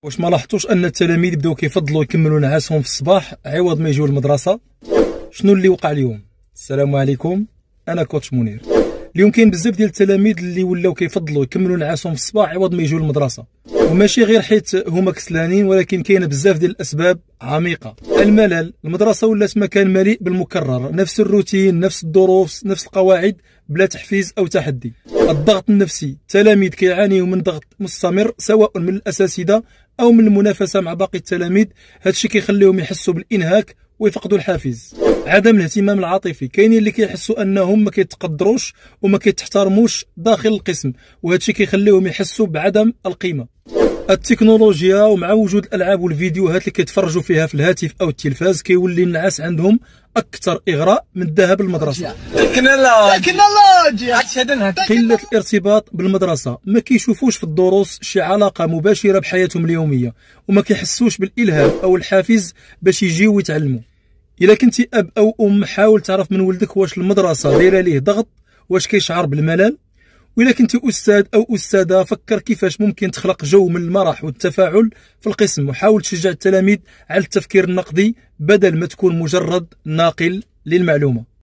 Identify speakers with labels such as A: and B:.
A: واش ما لاحظتوش ان التلاميذ بداو كيفضلوا يكملوا نعاسهم في الصباح عوض ما يجيو المدرسه؟ شنو اللي وقع اليوم؟ السلام عليكم، انا كوتش منير. اليوم كاين بزاف ديال التلاميذ اللي ولاو كيفضلوا يكملوا نعاسهم في الصباح عوض ما يجيو المدرسه، وماشي غير حيت هما كسلانين، ولكن كاينه بزاف ديال الاسباب عميقه. الملل، المدرسه ولات مكان مليء بالمكرر، نفس الروتين، نفس الدروس، نفس القواعد بلا تحفيز او تحدي. الضغط النفسي، التلاميذ كيعانيوا من ضغط مستمر سواء من الاساتذه او من المنافسه مع باقي التلاميذ. هادشي كيخليهم يحسوا بالانهاك ويفقدوا الحافز. عدم الاهتمام العاطفي، كاينين اللي كيحسوا انهم ما كيتقدروش وما كيتحترموش داخل القسم، وهادشي كيخليهم يحسوا بعدم القيمه. التكنولوجيا، ومع وجود الالعاب والفيديوهات اللي كيتفرجوا فيها في الهاتف او التلفاز، كيولي النعاس عندهم اكثر اغراء من الذهاب للمدرسه.
B: تكنولوجيا.
A: قله الارتباط بالمدرسه، ما كيشوفوش في الدروس شي علاقه مباشره بحياتهم اليوميه، وما كيحسوش بالالهام او الحافز باش يجيو يتعلموا. الا كنتي اب او ام، حاول تعرف من ولدك واش المدرسه دايره ليه ضغط، واش كيشعر بالملل. وإلا كنتي أستاذ أو أستاذة، فكر كيفاش ممكن تخلق جو من المرح والتفاعل في القسم، وحاول تشجع التلاميذ على التفكير النقدي بدل ما تكون مجرد ناقل للمعلومة.